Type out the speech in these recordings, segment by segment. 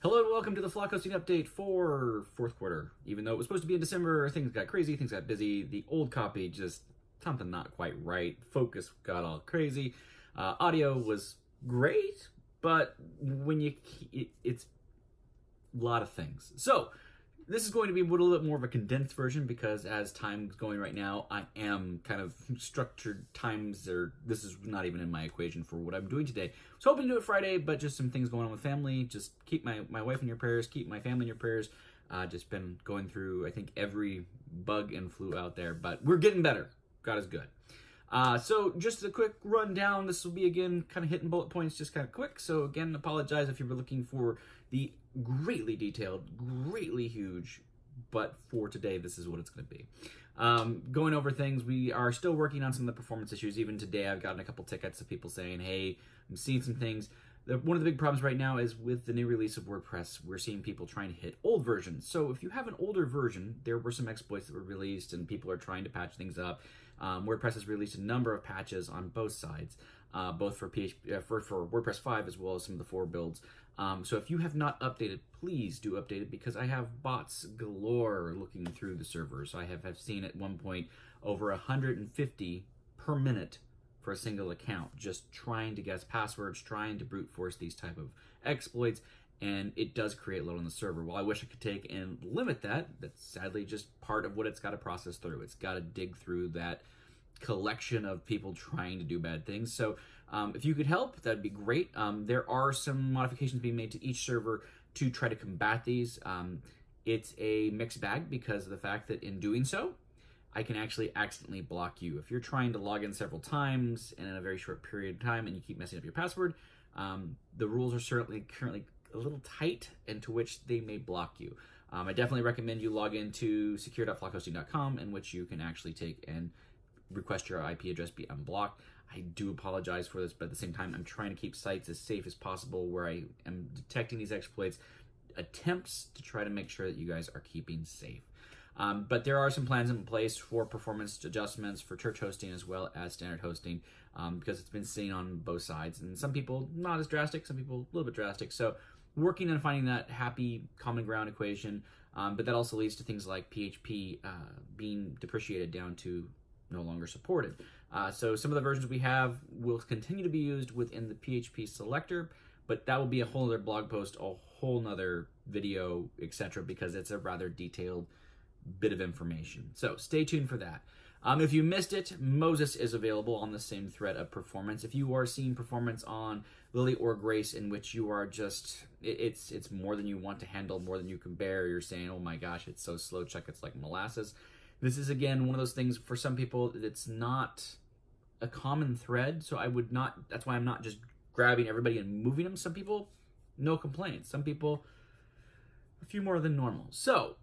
Hello and welcome to the Flock Hosting Update for fourth quarter. Even though it was supposed to be in December, things got crazy, things got busy. The old copy just something not quite right. Focus got all crazy. Audio was great, but when it's a lot of things. So this is going to be a little bit more of a condensed version because as time's going right now, I am kind of structured times. This is not even in my equation for what I'm doing today. I was hoping to do it Friday, but just some things going on with family. Just keep my wife in your prayers, keep my family in your prayers. Just been going through, I think, every bug and flu out there, but we're getting better. God is good. So just a quick rundown. This will be, again, kind of hitting bullet points just kind of quick. So again, apologize if you were looking for the greatly detailed, greatly huge, but for today, this is what it's going to be. Going over things, we are still working on some of the performance issues. Even today, I've gotten a couple tickets of people saying, hey, I'm seeing some things. One of the big problems right now is with the new release of WordPress, we're seeing people trying to hit old versions. So if you have an older version, there were some exploits that were released and people are trying to patch things up. WordPress has released a number of patches on both sides, both for for WordPress 5 as well as some of the 4 builds. So if you have not updated, please do update it because I have bots galore looking through the servers. I have seen at one point over 150 per minute for a single account, just trying to guess passwords, trying to brute force these type of exploits, and it does create load on the server. While I wish I could take and limit that, that's sadly just part of what it's got to process through. It's got to dig through that collection of people trying to do bad things. So if you could help, that'd be great. There are some modifications being made to each server to try to combat these. It's a mixed bag because of the fact that in doing so, I can actually accidentally block you. If you're trying to log in several times and in a very short period of time and you keep messing up your password, the rules are certainly currently a little tight, and to which they may block you. I definitely recommend you log into secure.flockhosting.com, in which you can actually take and request your IP address be unblocked. I do apologize for this, but at the same time, I'm trying to keep sites as safe as possible where I am detecting these exploits, attempts to try to make sure that you guys are keeping safe. But there are some plans in place for performance adjustments for church hosting as well as standard hosting because it's been seen on both sides. And some people not as drastic, some people a little bit drastic. So working on finding that happy common ground equation, but that also leads to things like PHP being depreciated down to no longer supported. So some of the versions we have will continue to be used within the PHP selector, but that will be a whole other blog post, a whole nother video, etc., because it's a rather detailed bit of information. So stay tuned for that. If you missed it, Moses is available on the same thread of performance. If you are seeing performance on Lily or Grace in which you are just, it's more than you want to handle, more than you can bear, you're saying, oh my gosh, it's so slow, check it's like molasses. This is, again, one of those things for some people, it's not a common thread, so I would not, that's why I'm not just grabbing everybody and moving them. Some people, no complaints. Some people, a few more than normal. So,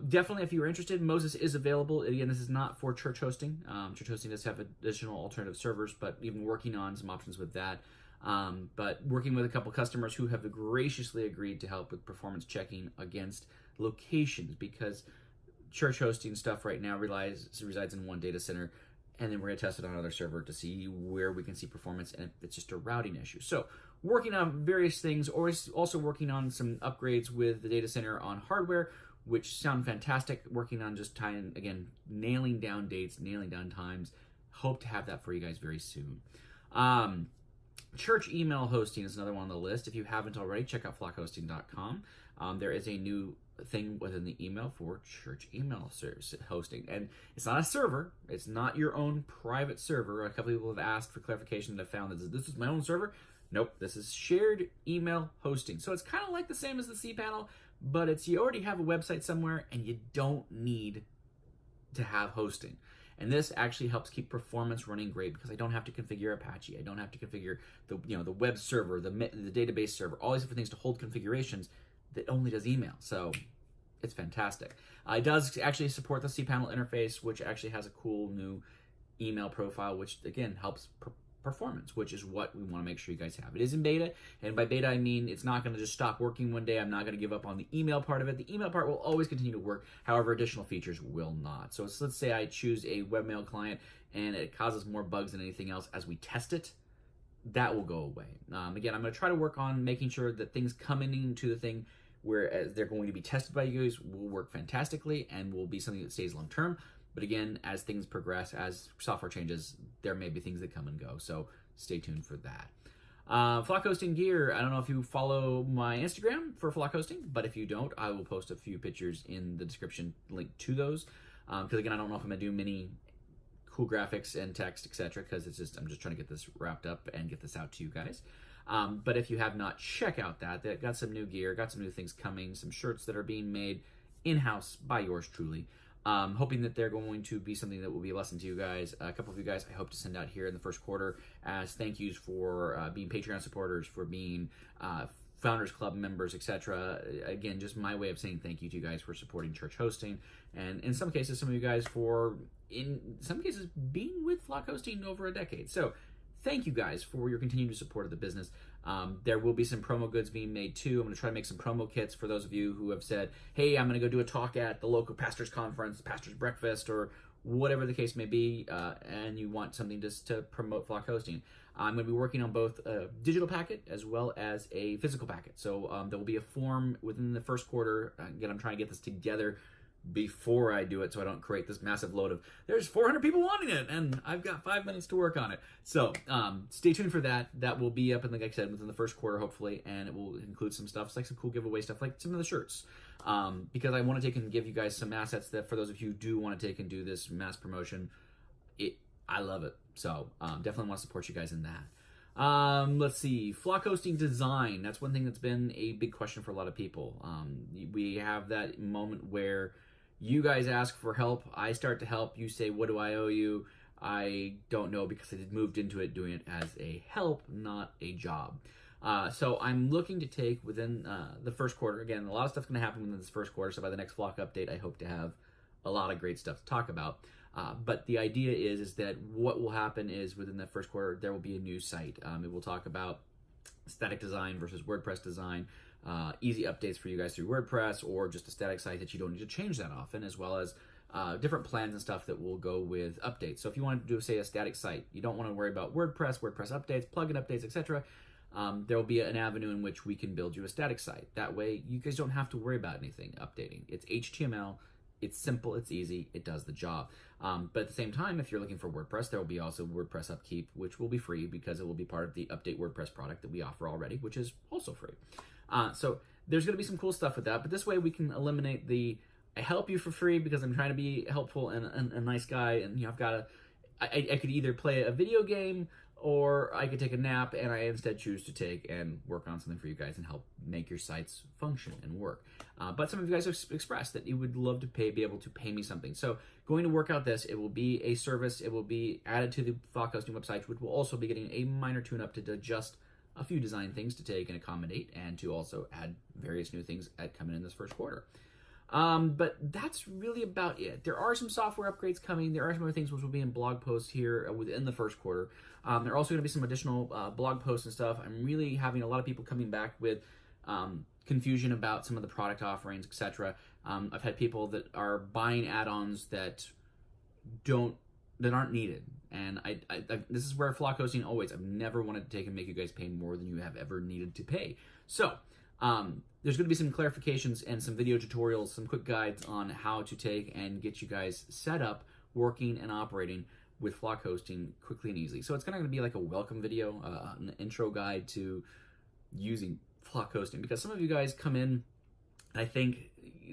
definitely, if you are interested, Moses is available. Again, this is not for church hosting. Church hosting does have additional alternative servers, but even working on some options with that. But working with a couple customers who have graciously agreed to help with performance checking against locations, because church hosting stuff right now resides in one data center, and then we're going to test it on another server to see where we can see performance, and if it's just a routing issue. So working on various things, or also working on some upgrades with the data center on hardware, which sound fantastic. Working on just tying, again, nailing down dates, nailing down times. Hope to have that for you guys very soon. Church email hosting is another one on the list. If you haven't already, check out flockhosting.com. There is a new thing within the email for church email service hosting, and it's not a server. It's not your own private server. A couple people have asked for clarification and have found that this is my own server. Nope, this is shared email hosting. So it's kind of like the same as the cPanel, but it's you already have a website somewhere and you don't need to have hosting. And this actually helps keep performance running great because I don't have to configure Apache. I don't have to configure the web server, the database server, all these different things to hold configurations that only does email. So it's fantastic. It does actually support the cPanel interface, which actually has a cool new email profile, which again helps performance, which is what we want to make sure you guys have. It is in beta, and by beta I mean it's not going to just stop working one day. I'm not going to give up on the email part of it. The email part will always continue to work. However, additional features will not. So let's say I choose a webmail client and it causes more bugs than anything else as we test it. That will go away. Again, I'm going to try to work on making sure that things coming into the thing whereas they're going to be tested by you guys, will work fantastically and will be something that stays long term. But again, as things progress, as software changes, there may be things that come and go. So stay tuned for that. Flock hosting gear. I don't know if you follow my Instagram for Flock hosting, but if you don't, I will post a few pictures in the description link to those. Because again, I don't know if I'm gonna do many cool graphics and text, etc. Because I'm just trying to get this wrapped up and get this out to you guys. But if you have not, check out that. They got some new gear, got some new things coming, some shirts that are being made in-house by yours truly. Hoping that they're going to be something that will be a lesson to you guys. A couple of you guys I hope to send out here in the first quarter as thank yous for being Patreon supporters, for being Founders Club members, etc. Again, just my way of saying thank you to you guys for supporting church hosting. And in some cases, some of you guys for, in some cases, being with Flock hosting over a decade. So thank you guys for your continued support of the business. There will be some promo goods being made too. I'm going to try to make some promo kits for those of you who have said, hey, I'm going to go do a talk at the local pastor's conference, pastor's breakfast, or whatever the case may be, and you want something just to promote Flock hosting. I'm going to be working on both a digital packet as well as a physical packet. So there will be a form within the first quarter. Again, I'm trying to get this together before I do it so I don't create this massive load of there's 400 people wanting it and I've got 5 minutes to work on it. So stay tuned for that. That will be up, and like I said, within the first quarter hopefully, and it will include some stuff like some cool giveaway stuff like some of the shirts, because I want to take and give you guys some assets that for those of you who do want to take and do this mass promotion, I love it. So definitely want to support you guys in that. Let's see, Flock hosting design. That's one thing that's been a big question for a lot of people. We have that moment where you guys ask for help, I start to help, you say, what do I owe you? I don't know, because I had moved into it doing it as a help, not a job. So I'm looking to take within the first quarter, again, a lot of stuff's going to happen within this first quarter, so by the next Flock update, I hope to have a lot of great stuff to talk about. But the idea is that what will happen is within the first quarter, there will be a new site. It will talk about static design versus WordPress design, easy updates for you guys through WordPress, or just a static site that you don't need to change that often, as well as different plans and stuff that will go with updates. So if you want to do, say, a static site, you don't want to worry about WordPress updates, plugin updates, etc. There will be an avenue in which we can build you a static site. That way, you guys don't have to worry about anything updating. It's HTML. It's simple, it's easy, it does the job. But at the same time, if you're looking for WordPress, there will be also WordPress Upkeep, which will be free because it will be part of the Update WordPress product that we offer already, which is also free. So there's going to be some cool stuff with that, but this way we can eliminate the I help you for free because I'm trying to be helpful and a nice guy, and I've got I could either play a video game or I could take a nap, and I instead choose to take and work on something for you guys and help make your sites function and work. But some of you guys have expressed that you would love to be able to pay me something. So going to work out this, it will be a service. It will be added to the Flock hosting website, which will also be getting a minor tune-up to adjust a few design things to take and accommodate, and to also add various new things coming in this first quarter. But that's really about it. There are some software upgrades coming. There are some other things which will be in blog posts here within the first quarter. There are also going to be some additional blog posts and stuff. I'm really having a lot of people coming back with confusion about some of the product offerings, etc. I've had people that are buying add-ons that aren't needed. And this is where Flock hosting always, I've never wanted to take and make you guys pay more than you have ever needed to pay. So, there's going to be some clarifications and some video tutorials, some quick guides on how to take and get you guys set up, working and operating with Flock hosting quickly and easily. So it's kind of going to be like a welcome video, an intro guide to using Flock hosting, because some of you guys come in, I think,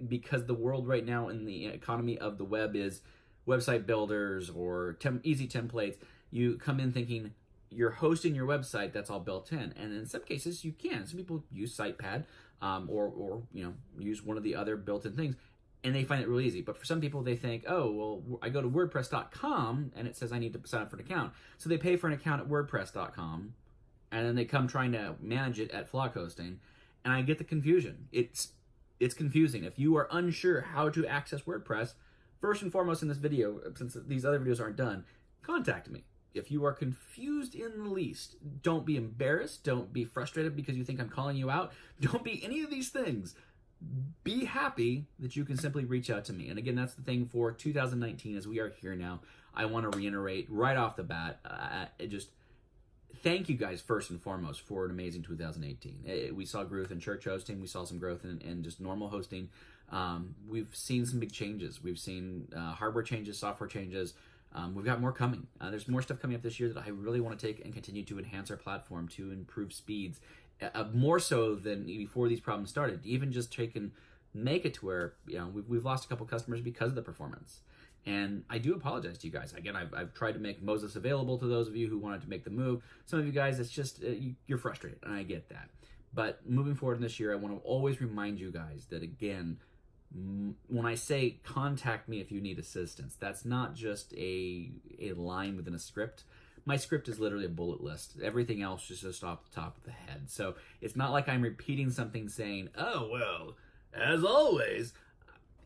because the world right now in the economy of the web is website builders or easy templates, you come in thinking you're hosting your website, that's all built in. And in some cases you can. Some people use SitePad or use one of the other built-in things, and they find it really easy. But for some people, they think, oh, well, I go to WordPress.com and it says I need to sign up for an account. So they pay for an account at WordPress.com, and then they come trying to manage it at Flock hosting, and I get the confusion. It's confusing. If you are unsure how to access WordPress, first and foremost in this video, since these other videos aren't done, contact me. If you are confused in the least, don't be embarrassed. Don't be frustrated because you think I'm calling you out. Don't be any of these things. Be happy that you can simply reach out to me. And again, that's the thing for 2019 as we are here now. I want to reiterate right off the bat, thank you guys first and foremost for an amazing 2018. We saw growth in church hosting. We saw some growth in just normal hosting. We've seen some big changes. We've seen hardware changes, software changes. We've got more coming. There's more stuff coming up this year that I really want to take and continue to enhance our platform, to improve speeds, more so than before these problems started. Even just make it to where we've lost a couple customers because of the performance. And I do apologize to you guys. Again, I've tried to make Moses available to those of you who wanted to make the move. Some of you guys, it's just, you're frustrated, and I get that. But moving forward in this year, I want to always remind you guys that, again, when I say contact me if you need assistance, that's not just a line within a script. My script is literally a bullet list. Everything else is just off the top of the head. So it's not like I'm repeating something saying, oh, well, as always.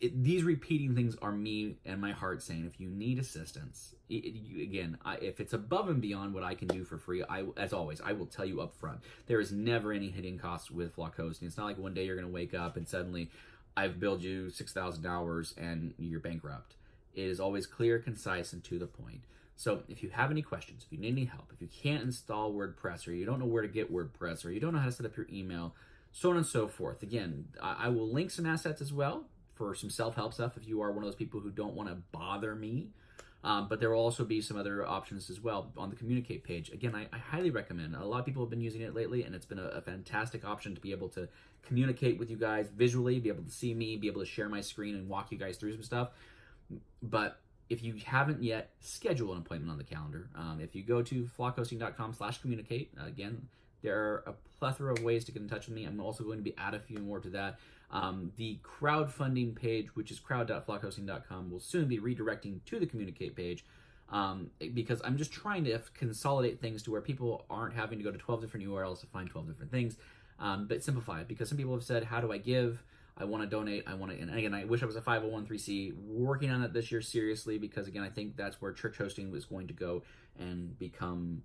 These repeating things are me and my heart saying, if you need assistance, if it's above and beyond what I can do for free, as always, I will tell you up front. There is never any hidden costs with Flock Hosting. It's not like one day you're going to wake up and suddenly I've billed you 6,000 hours and you're bankrupt. It is always clear, concise, and to the point. So if you have any questions, if you need any help, if you can't install WordPress, or you don't know where to get WordPress, or you don't know how to set up your email, so on and so forth. Again, I will link some assets as well for some self-help stuff if you are one of those people who don't want to bother me. But there will also be some other options as well on the Communicate page. Again, I highly recommend. A lot of people have been using it lately, and it's been a fantastic option to be able to communicate with you guys visually, be able to see me, be able to share my screen and walk you guys through some stuff. But if you haven't yet, schedule an appointment on the calendar. If you go to flockhosting.com/communicate, again, there are a plethora of ways to get in touch with me. I'm also going to be add a few more to that. The crowdfunding page, which is crowd.flockhosting.com, will soon be redirecting to the Communicate page because I'm just trying to consolidate things to where people aren't having to go to 12 different URLs to find 12 different things, but simplify it. Because some people have said, how do I give? I want to donate. And again, I wish I was a 501(c). We're working on that this year seriously because, again, I think that's where church hosting was going to go and become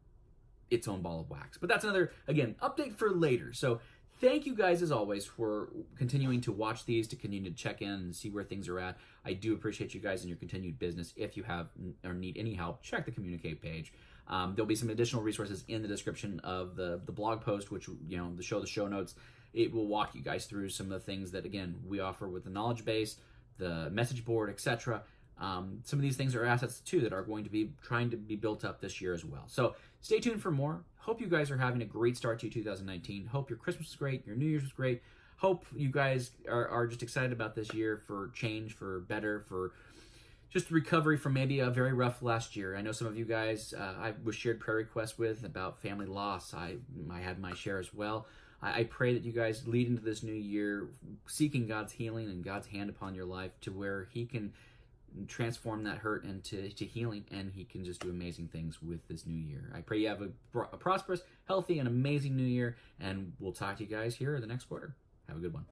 its own ball of wax. But that's another, again, update for later. So thank you guys, as always, for continuing to watch these, to continue to check in and see where things are at. I do appreciate you guys and your continued business. If you have or need any help, check the Communicate page. There'll be some additional resources in the description of the blog post, which, the show notes. It will walk you guys through some of the things that, again, we offer with the knowledge base, the message board, etc. Some of these things are assets, too, that are going to be trying to be built up this year as well. So stay tuned for more. Hope you guys are having a great start to 2019. Hope your Christmas was great, your New Year's was great. Hope you guys are just excited about this year for change, for better, for just recovery from maybe a very rough last year. I know some of you guys I was shared prayer requests with about family loss. I had my share as well. I pray that you guys lead into this new year seeking God's healing and God's hand upon your life to where He can transform that hurt into healing, and He can just do amazing things with this new year. I pray you have a prosperous, healthy, and amazing new year, and we'll talk to you guys here in the next quarter. Have a good one.